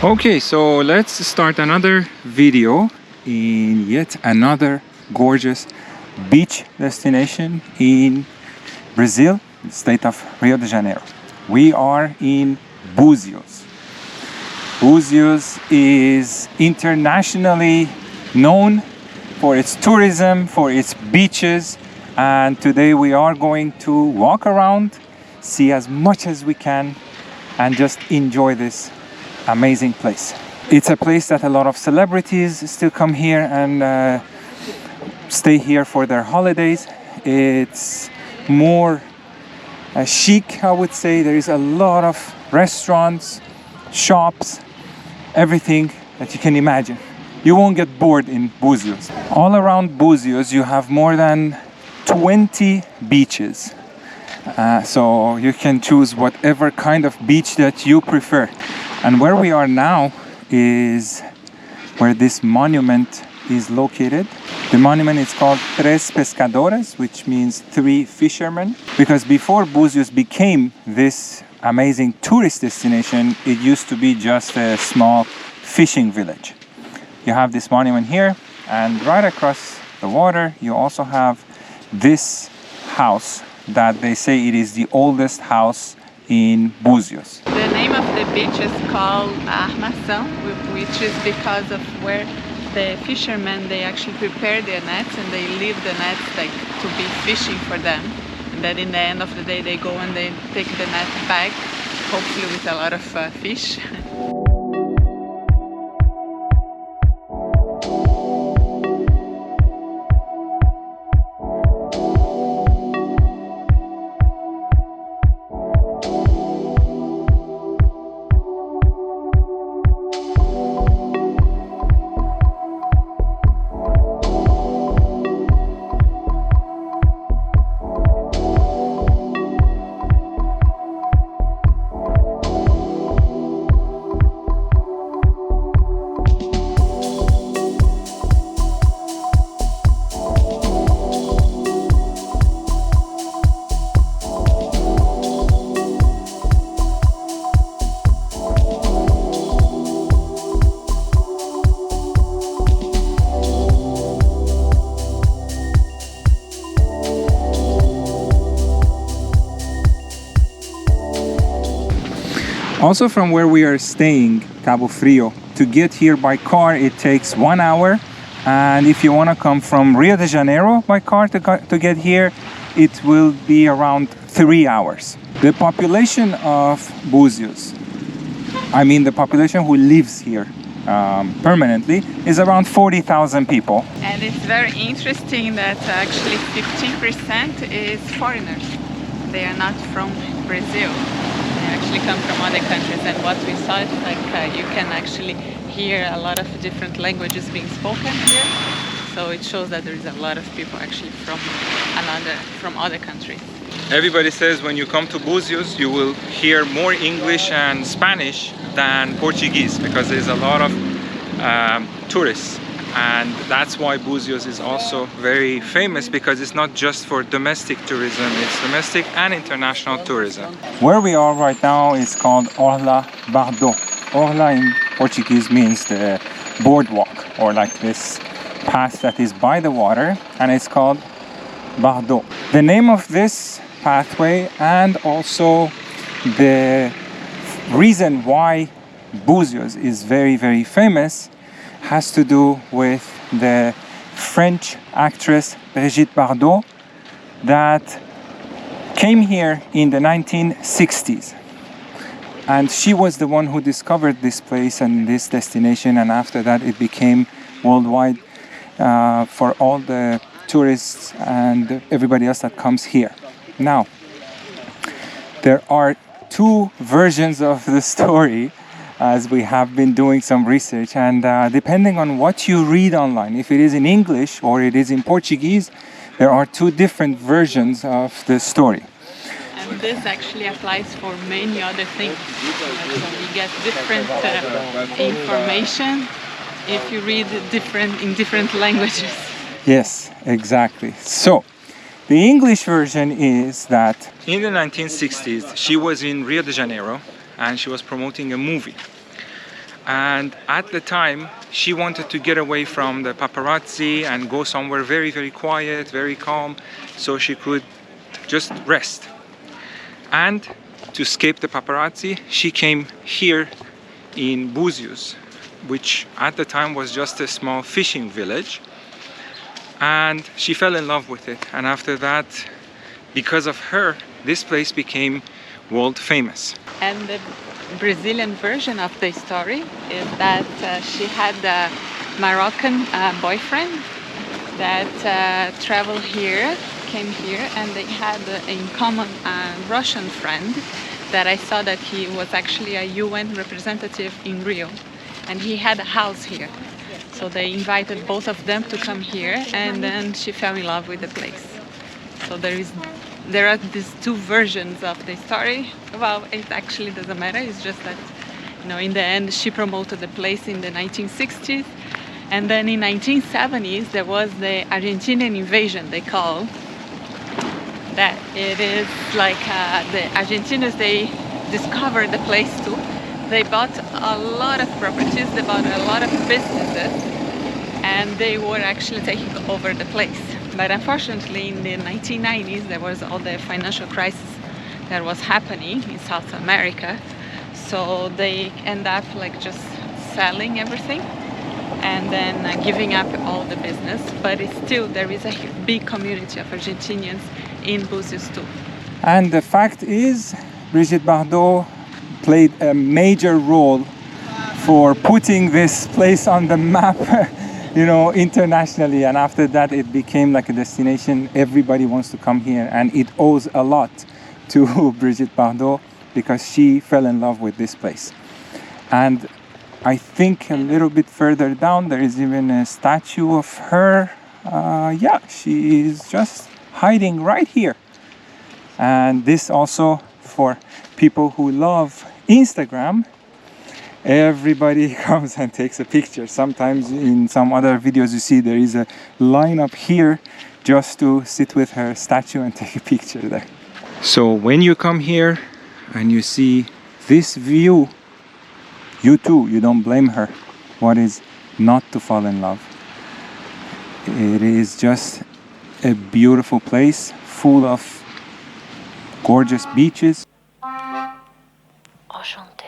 Okay, so let's start another video in yet another gorgeous beach destination in Brazil, the state of Rio de Janeiro. We are in Buzios. Buzios is internationally known for its tourism, for its beaches, and today we are going to walk around, see as much as we can, and just enjoy this amazing place. It's a place that a lot of celebrities still come here and stay here for their holidays. It's more chic, I would say. There is a lot of restaurants, shops, everything that you can imagine. You won't get bored in Buzios. All around Buzios you have more than 20 beaches. So you can choose whatever kind of beach that you prefer. And where we are now is where this monument is located. The monument is called Tres Pescadores, which means three fishermen. Because before Buzios became this amazing tourist destination, it used to be just a small fishing village. You have this monument here, and right across the water you also have this house that they say it is the oldest house in Buzios. The name of the beach is called Armação, which is because of where the fishermen, they actually prepare their nets and they leave the nets like to be fishing for them. And then in the end of the day they go and they take the net back, hopefully with a lot of fish. Also, from where we are staying, Cabo Frio, to get here by car it takes 1 hour, and if you want to come from Rio de Janeiro by car to get here, it will be around 3 hours. The population of Buzios, I mean the population who lives here permanently, is around 40,000 people. And it's very interesting that actually 15% is foreigners. They are not from Brazil. Actually come from other countries, and what we saw is like you can actually hear a lot of different languages being spoken here, so it shows that there is a lot of people actually from other countries. Everybody says when you come to Buzios you will hear more English and Spanish than Portuguese, because there's a lot of tourists. And that's why Buzios is also very famous, because it's not just for domestic tourism, it's domestic and international tourism. Where we are right now is called Orla Bardot. Orla in Portuguese means the boardwalk, or like this path that is by the water, and it's called Bardot. The name of this pathway, and also the reason why Buzios is very, very famous, has to do with the French actress Brigitte Bardot that came here in the 1960s. And she was the one who discovered this place and this destination, and after that it became worldwide for all the tourists and everybody else that comes here. Now, there are two versions of the story, as we have been doing some research, and depending on what you read online, if it is in English or it is in Portuguese, there are two different versions of the story. And this actually applies for many other things. So you get different information if you read in different languages. Yes, exactly. So the English version is that in the 1960s she was in Rio de Janeiro and she was promoting a movie. And at the time, she wanted to get away from the paparazzi and go somewhere very, very quiet, very calm, so she could just rest. And to escape the paparazzi, she came here in Buzios, which at the time was just a small fishing village. And she fell in love with it. And after that, because of her, this place became world famous. And the Brazilian version of the story is that she had a Moroccan boyfriend that traveled here, came here, and they had in common a Russian friend that I saw that he was actually a UN representative in Rio, and he had a house here. So they invited both of them to come here, and then she fell in love with the place. So there are these two versions of the story. Well, it actually doesn't matter. It's just that, you know, in the end, she promoted the place in the 1960s, and then in 1970s there was the Argentinian invasion. They call that. It is like the Argentinians, they discovered the place too. They bought a lot of properties, they bought a lot of businesses, and they were actually taking over the place. But unfortunately, in the 1990s, there was all the financial crisis that was happening in South America. So they end up like just selling everything and then giving up all the business. But it's still, there is a big community of Argentinians in Buzios too. And the fact is, Brigitte Bardot played a major role for putting this place on the map, you know, internationally. And after that, it became like a destination. Everybody wants to come here, and it owes a lot to Brigitte Bardot because she fell in love with this place. And I think a little bit further down, there is even a statue of her. Yeah, she is just hiding right here. And this also for people who love Instagram, everybody comes and takes a picture. Sometimes in some other videos you see there is a line up here just to sit with her statue and take a picture there. So when you come here and you see this view, you too, you don't blame her. What is not to fall in love? It is just a beautiful place full of gorgeous beaches. Enchanté.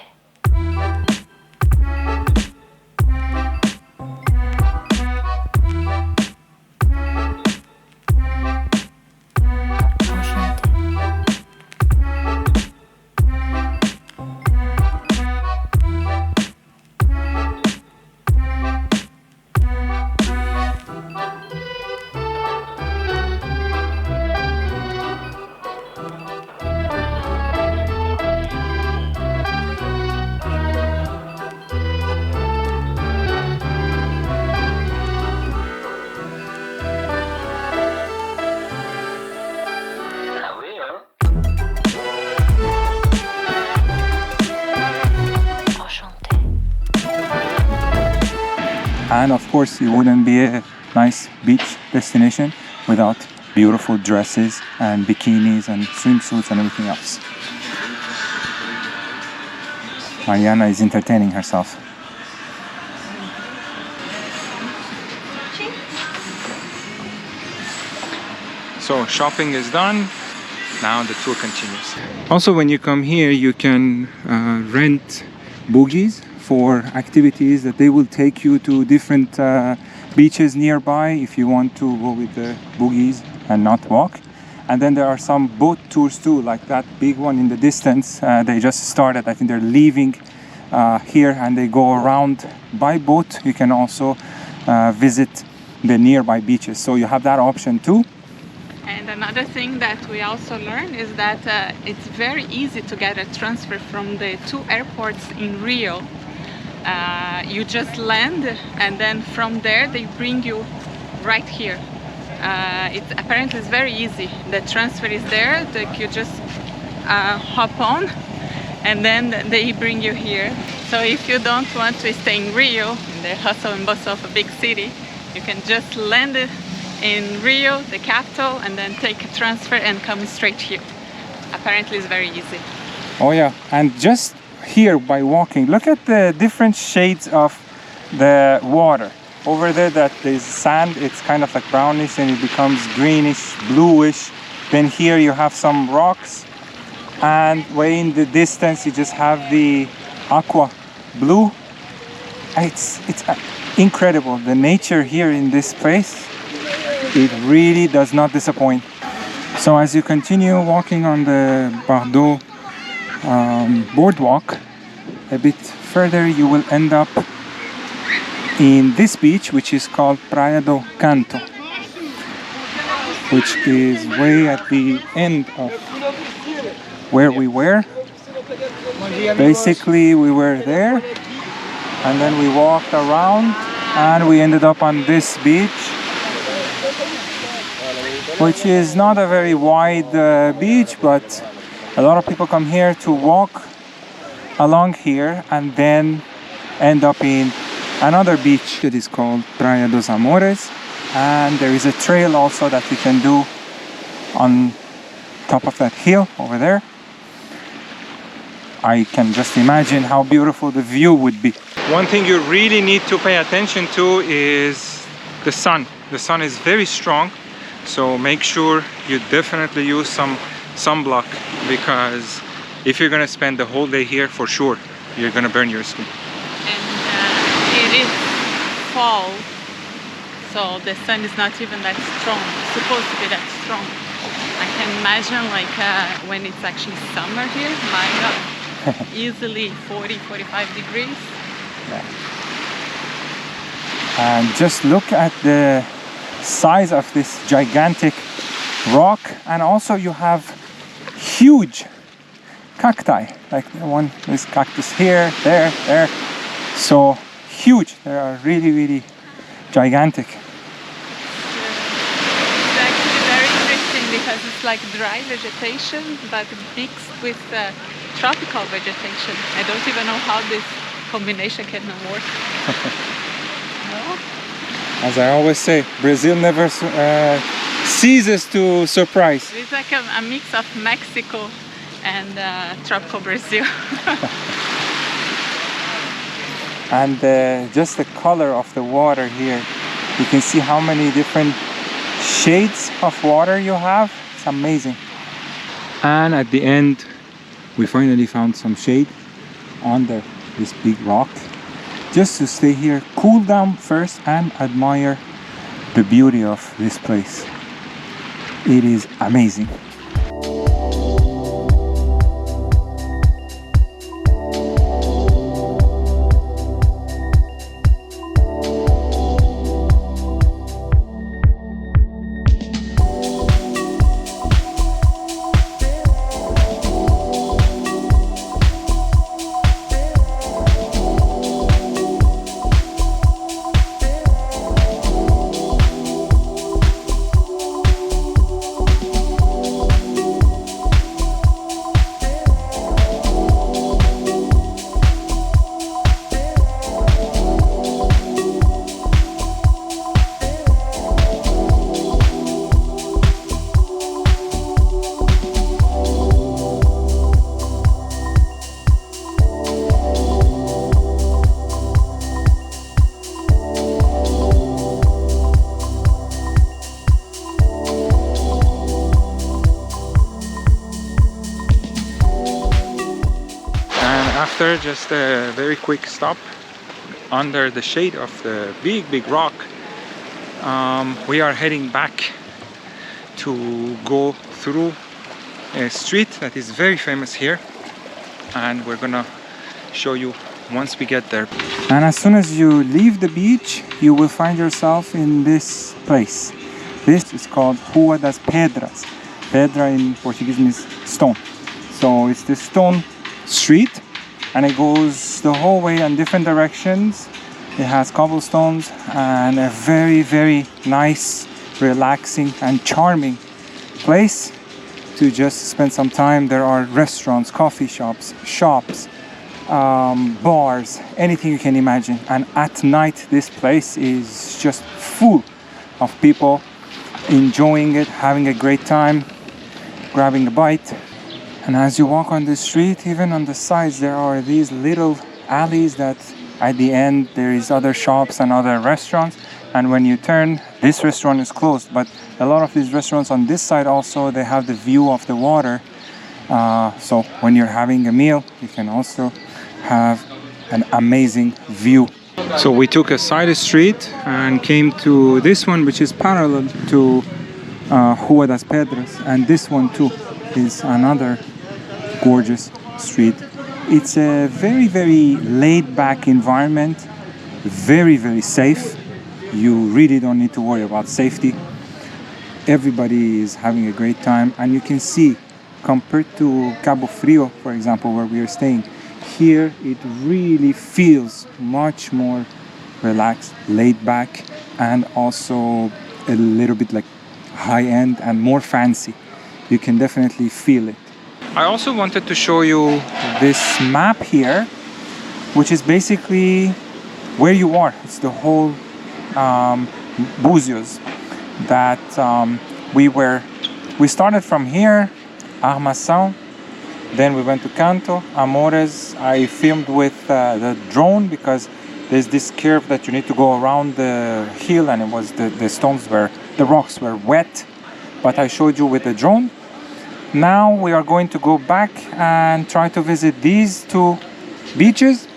And of course, it wouldn't be a nice beach destination without beautiful dresses and bikinis and swimsuits and everything else. Mariana is entertaining herself. So shopping is done. Now the tour continues. Also, when you come here, you can rent buggies for activities that they will take you to different beaches nearby if you want to go with the buggies and not walk. And then there are some boat tours too, like that big one in the distance. They just started. I think they're leaving here and they go around by boat. You can also visit the nearby beaches. So you have that option too. And another thing that we also learned is that it's very easy to get a transfer from the two airports in Rio. You just land, and then from there they bring you right here. It's apparently it's very easy. The transfer is there. You just hop on, and then they bring you here. So if you don't want to stay in Rio, in the hustle and bustle of a big city, you can just land in Rio, the capital, and then take a transfer and come straight here. Apparently it's very easy. Oh yeah, and just here by walking. Look at the different shades of the water. Over there that there's sand, it's kind of like brownish and it becomes greenish, bluish. Then here you have some rocks, and way in the distance you just have the aqua blue. It's incredible. The nature here in this place, it really does not disappoint. So as you continue walking on the Bardot boardwalk, a bit further you will end up in this beach, which is called Praia do Canto, which is way at the end of where we were. Basically we were there and then we walked around and we ended up on this beach, which is not a very wide beach, but a lot of people come here to walk along here and then end up in another beach that is called Praia dos Amores, and there is a trail also that you can do on top of that hill over there. I can just imagine how beautiful the view would be. One thing you really need to pay attention to is the sun. The sun is very strong, so make sure you definitely use some sunblock, because if you're gonna spend the whole day here, for sure you're gonna burn your skin. And it is fall, so the sun is not even that strong. It's supposed to be that strong. I can imagine like when it's actually summer here, my God, easily 40-45 degrees. Yeah. And just look at the size of this gigantic rock, and also you have huge cacti, like the one, this cactus here, there, so huge. They are really gigantic. It's actually very interesting because it's like dry vegetation but mixed with tropical vegetation. I don't even know how this combination can work. No? As I always say, Brazil never ceases to surprise. It's like a mix of Mexico and tropical Brazil. And just the color of the water here, you can see how many different shades of water you have. It's amazing. And at the end we finally found some shade under this big rock, just to stay here, cool down first and admire the beauty of this place. It is amazing. After just a very quick stop under the shade of the big rock, we are heading back to go through a street that is very famous here, and we're gonna show you once we get there. And as soon as you leave the beach, you will find yourself in this place. This is called Rua das Pedras. Pedra in Portuguese means stone. So it's this stone street, and it goes the whole way in different directions. It has cobblestones and a very nice, relaxing and charming place to just spend some time. There are restaurants, coffee shops, bars, anything you can imagine. And at night this place is just full of people enjoying it, having a great time, grabbing a bite And as you walk on the street, even on the sides, there are these little alleys that at the end there is other shops and other restaurants. And when you turn, this restaurant is closed, but a lot of these restaurants on this side also, they have the view of the water. So when you're having a meal, you can also have an amazing view. So we took a side street and came to this one, which is parallel to Rua das Pedras, and this one too is another gorgeous street. It's a very, very laid-back environment, very, very safe. You really don't need to worry about safety. Everybody is having a great time, and you can see, compared to Cabo Frio, for example, where we are staying, here it really feels much more relaxed, laid back, and also a little bit like high-end and more fancy. You can definitely feel it. I also wanted to show you this map here, which is basically where you are. It's the whole Buzios that we started from here, Armação, then we went to Canto, Amores. I filmed with the drone because there's this curve that you need to go around the hill, and it was the rocks were wet, but I showed you with the drone. Now we are going to go back and try to visit these two beaches.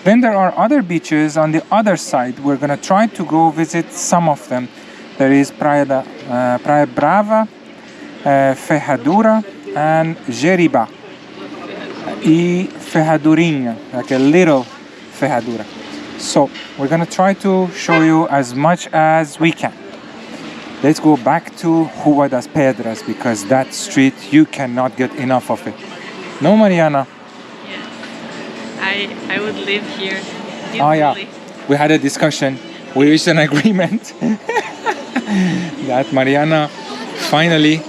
Then there are other beaches on the other side. We're gonna try to go visit some of them. There is Praia Brava, Ferradura, and Jeriba. E Ferradurinha, like a little Ferradura. So we're gonna try to show you as much as we can. Let's go back to Rua das Pedras, because that street, you cannot get enough of it. No, Mariana? Yes. I would live here easily. Oh yeah, we had a discussion. We reached an agreement that Mariana finally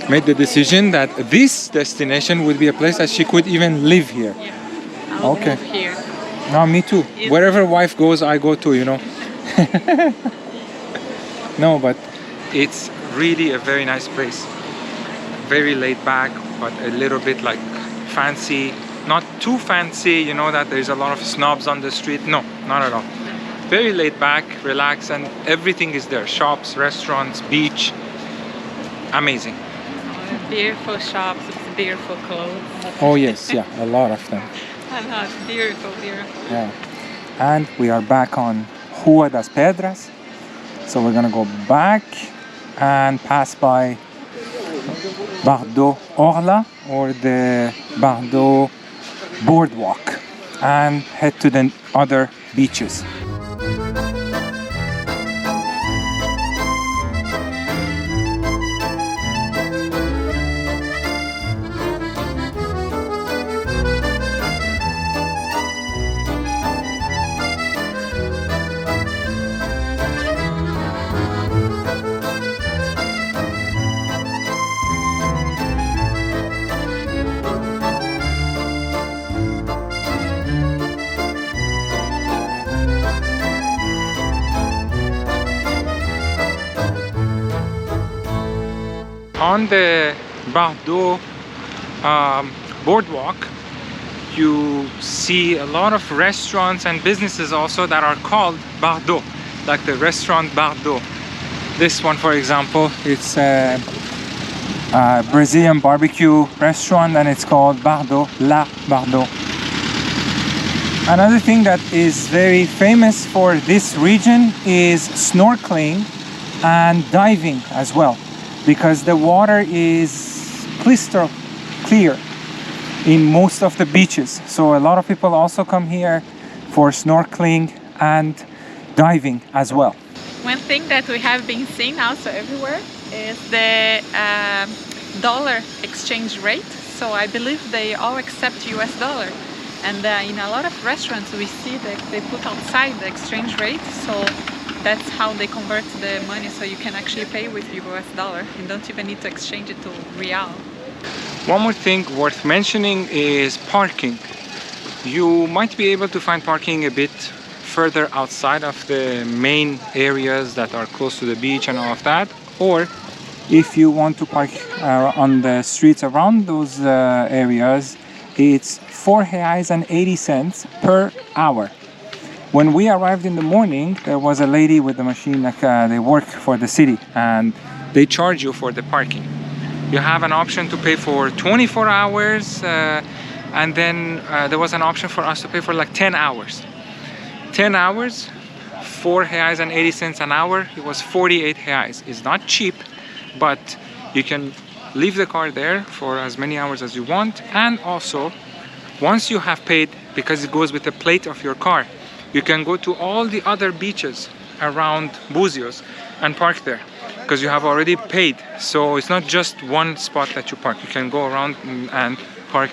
made the decision that this destination would be a place that she could even live here. Yeah, I'll okay. move here. No, me too. Wherever wife goes, I go too, you know. No, but it's really a very nice place. Very laid back, but a little bit like fancy. Not too fancy, you know, that there's a lot of snobs on the street. No, not at all. Very laid back, relaxed, and everything is there. Shops, restaurants, beach. Amazing. Beautiful shops, beautiful clothes. Oh yes, yeah, a lot of them. A lot, beautiful, beautiful. Yeah. And we are back on Rua das Pedras. So we're gonna go back and pass by Bardot Orla, or the Bardot boardwalk, and head to the other beaches. On the Bardot boardwalk, you see a lot of restaurants and businesses also that are called Bardot, like the restaurant Bardot. This one, for example, it's a Brazilian barbecue restaurant, and it's called Bardot, La Bardot. Another thing that is very famous for this region is snorkeling and diving as well, because the water is crystal clear in most of the beaches. So a lot of people also come here for snorkeling and diving as well. One thing that we have been seeing also everywhere is the dollar exchange rate. So I believe they all accept US dollar. And in a lot of restaurants we see that they put outside the exchange rate. So that's how they convert the money, so you can actually pay with US dollar. You don't even need to exchange it to real. One more thing worth mentioning is parking. You might be able to find parking a bit further outside of the main areas that are close to the beach and all of that, or If you want to park on the streets around those areas, it's 4 reais and 80 cents per hour. When we arrived in the morning, there was a lady with the machine, like they work for the city, and they charge you for the parking. You have an option to pay for 24 hours, and then there was an option for us to pay for like 10 hours. 10 hours, 4 reais and 80 cents an hour. It was 48 reais. It's not cheap, but you can leave the car there for as many hours as you want. And also, once you have paid, because it goes with the plate of your car, you can go to all the other beaches around Buzios and park there, because you have already paid. So it's not just one spot that you park. You can go around and park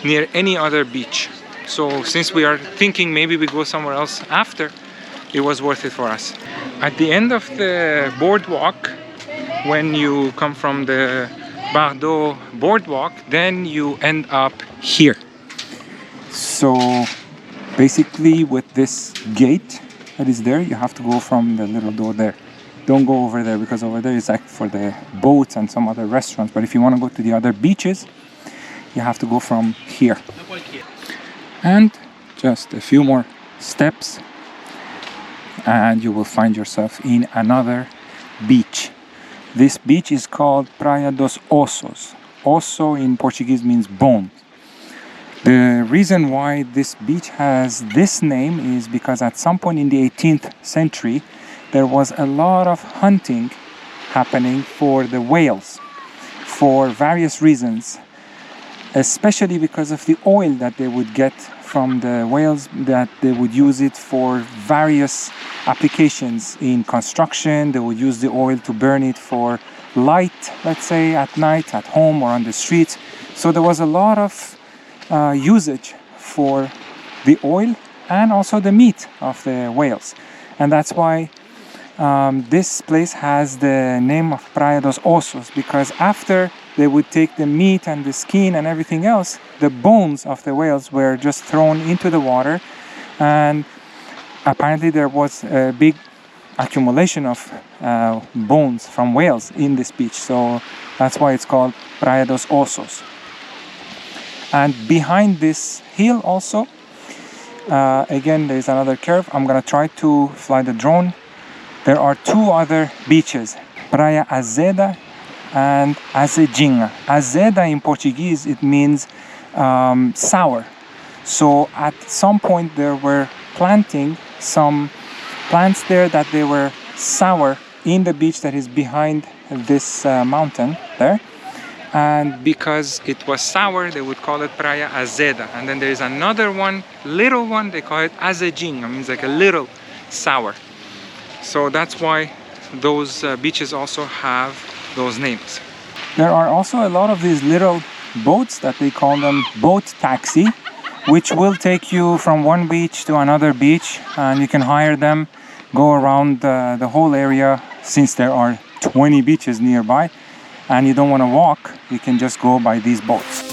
near any other beach. So since we are thinking maybe we go somewhere else after, it was worth it for us. At the end of the boardwalk, when you come from the Bardot boardwalk, then you end up here. So basically with this gate that is there, you have to go from the little door there. Don't go over there, because over there is like for the boats and some other restaurants. But if you want to go to the other beaches, you have to go from here. And just a few more steps and you will find yourself in another beach. This beach is called Praia dos Ossos. Osso in Portuguese means bone. The reason why this beach has this name is because at some point in the 18th century there was a lot of hunting happening for the whales for various reasons, especially because of the oil that they would get from the whales, that they would use it for various applications in construction. They would use the oil to burn it for light, let's say at night, at home or on the streets. So there was a lot of usage for the oil and also the meat of the whales. And that's why this place has the name of Praia dos Ossos, because after they would take the meat and the skin and everything else, the bones of the whales were just thrown into the water, and apparently there was a big accumulation of bones from whales in this beach. So that's why it's called Praia dos Ossos. And behind this hill also, again, there's another curve. I'm gonna try to fly the drone. There are two other beaches, Praia Azeda and Azedinha. Azeda in Portuguese, it means sour. So at some point there were planting some plants there that they were sour in the beach that is behind this mountain there. And because it was sour, they would call it Praia Azeda. And then there is another one, little one, they call it Azedinha, means like a little sour. So that's why those beaches also have those names. There are also a lot of these little boats that they call them boat taxi, which will take you from one beach to another beach, and you can hire them, go around the whole area. Since there are 20 beaches nearby and you don't want to walk, you can just go by these boats.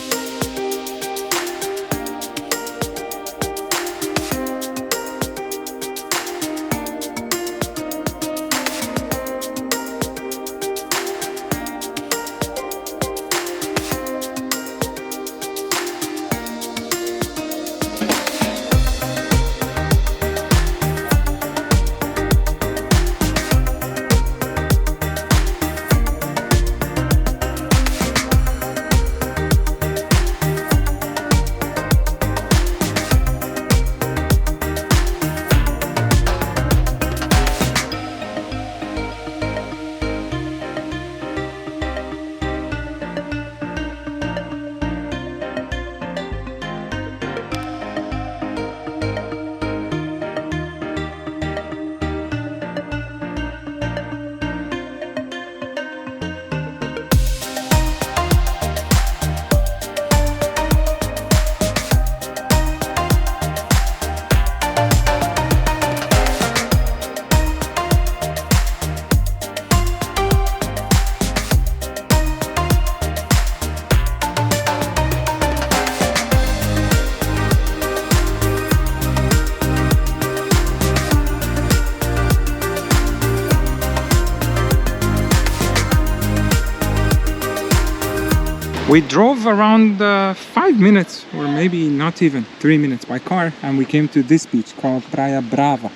We drove around 5 minutes, or maybe not even 3 minutes by car, and we came to this beach called Praia Brava,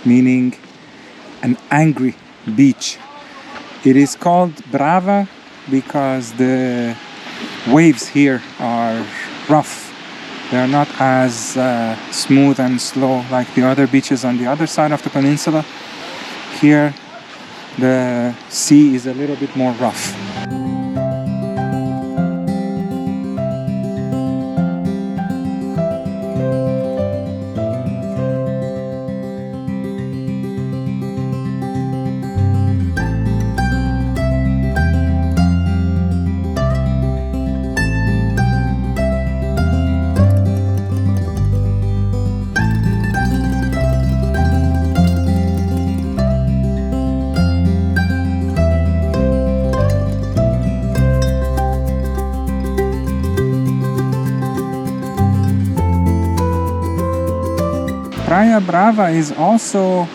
meaning an angry beach. It is called Braava because the waves here are rough. They are not as smooth and slow like the other beaches on the other side of the peninsula. Here the sea is a little bit more rough. Praia Brava is also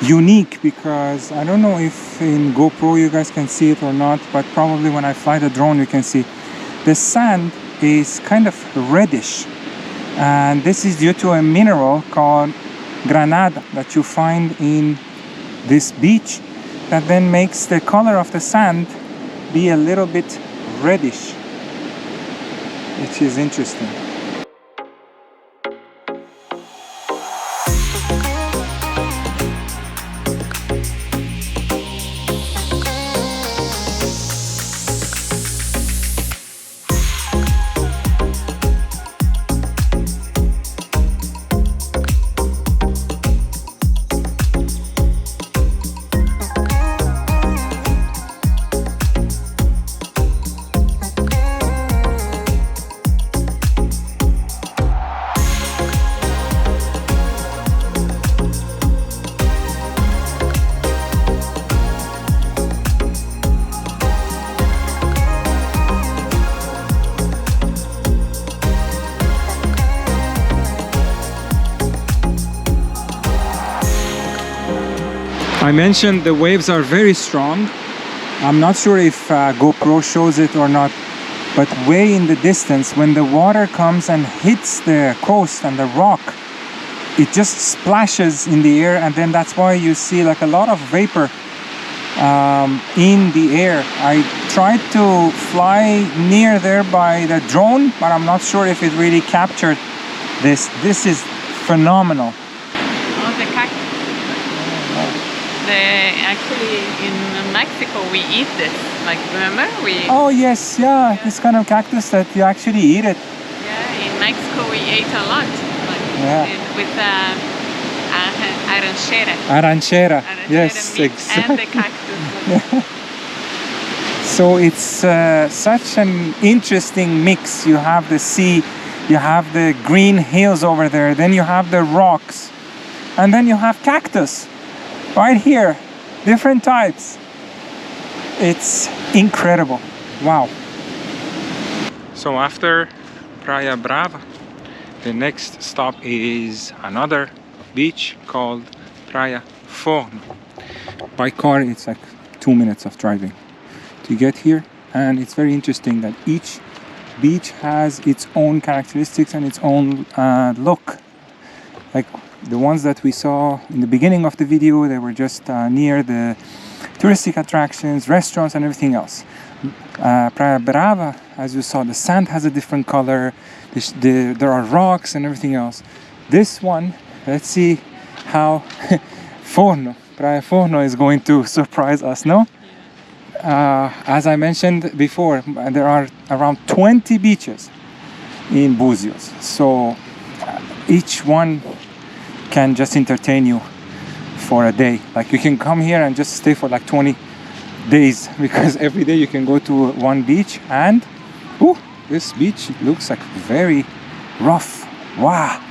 unique because I don't know if in GoPro you guys can see it or not, but probably when I fly the drone you can see the sand is kind of reddish, and this is due to a mineral called granada that you find in this beach that then makes the color of the sand be a little bit reddish, which is interesting. I mentioned the waves are very strong. I'm not sure if GoPro shows it or not, but way in the distance, when the water comes and hits the coast and the rock, it just splashes in the air, and then that's why you see like a lot of vapor in the air. I tried to fly near there by the drone, but I'm not sure if it really captured this. This is phenomenal. Oh, the cactus. Actually, in Mexico we eat this. Like, remember we? Oh yes, yeah, this kind of cactus that you actually eat it. Yeah, in Mexico we ate a lot. Like, yeah. With arranchera. Arranchera. Yes, meat exactly. And the cactus. So it's such an interesting mix. You have the sea, you have the green hills over there, then you have the rocks, and then you have cactus right here, different types. It's incredible. Wow. So after Praia Brava, the next stop is another beach called Praia Forno. By car it's like 2 minutes of driving to get here, and it's very interesting that each beach has its own characteristics and its own look. Like the ones that we saw in the beginning of the video, they were just near the touristic attractions, restaurants and everything else. Praia Brava, as you saw, the sand has a different color, there are rocks and everything else. This one, let's see how Praia Forno is going to surprise us, no? As I mentioned before, there are around 20 beaches in Buzios, so each one can just entertain you for a day. Like you can come here and just stay for like 20 days because every day you can go to one beach, and this beach looks like very rough. Wow,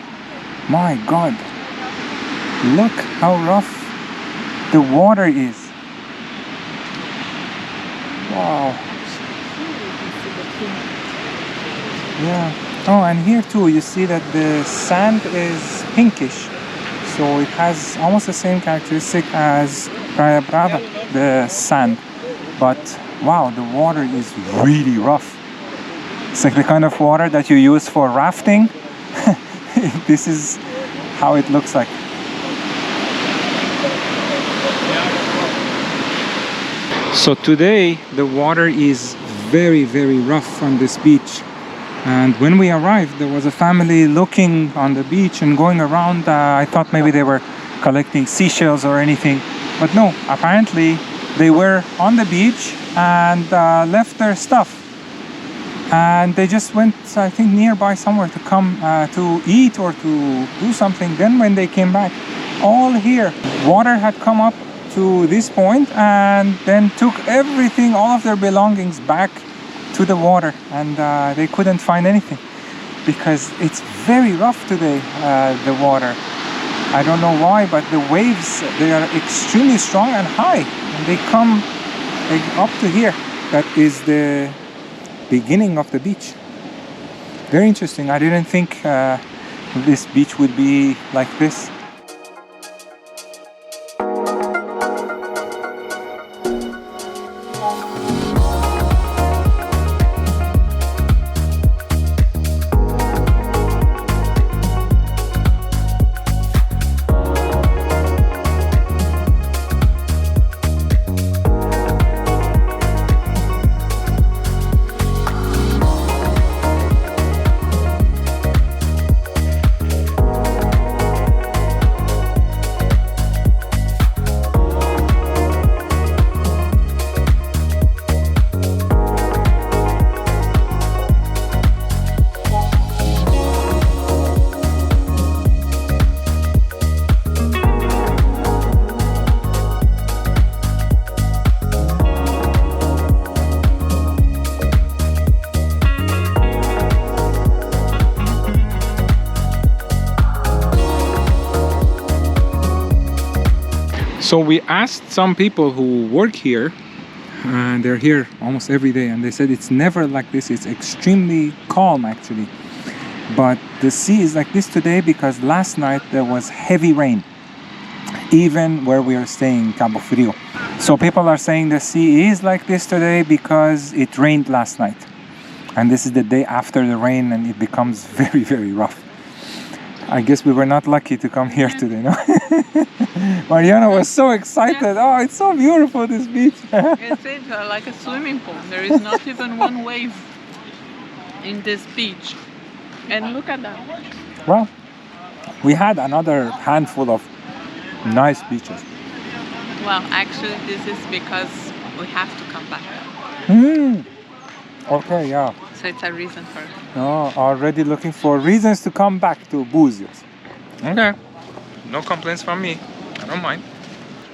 my god, look how rough the water is. Wow. Yeah. Oh, and here too you see that the sand is pinkish, so it has almost the same characteristic as Praia Brava, the sand, but wow, the water is really rough. It's like the kind of water that you use for rafting. This is how it looks like. So today the water is very, very rough on this beach. And when we arrived, there was a family looking on the beach and going around. I thought maybe they were collecting seashells or anything. But no, apparently they were on the beach and left their stuff. And they just went, I think, nearby somewhere to come to eat or to do something. Then when they came back, all here, water had come up to this point and then took everything, all of their belongings back to the water, and they couldn't find anything because it's very rough today, the water. I don't know why, but the waves, they are extremely strong and high, and they come up to here. That is the beginning of the beach. Very interesting. I didn't think this beach would be like this. So we asked some people who work here, and they're here almost every day, and they said it's never like this. It's extremely calm actually, but the sea is like this today because last night there was heavy rain, even where we are staying in Cabo Frio. So people are saying the sea is like this today because it rained last night, and this is the day after the rain, and it becomes very, very rough. I guess we were not lucky to come here today, no? Mariana was so excited. Oh, it's so beautiful, this beach. It's like a swimming pool. There is not even one wave in this beach. And look at that. Well, we had another handful of nice beaches. Well, actually, this is because we have to come back. Okay, yeah. So it's a reason for it. Oh, already looking for reasons to come back to Buzios. Okay, no complaints from me. I don't mind.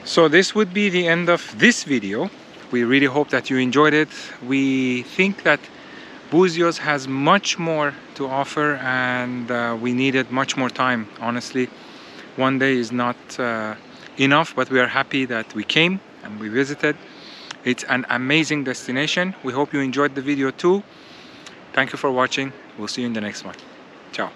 So this would be the end of this video. We really hope that you enjoyed it. We think that Buzios has much more to offer, and we needed much more time, honestly. One day is not enough, but we are happy that we came and we visited. It's an amazing destination. We hope you enjoyed the video too. Thank you for watching. We'll see you in the next one. Ciao.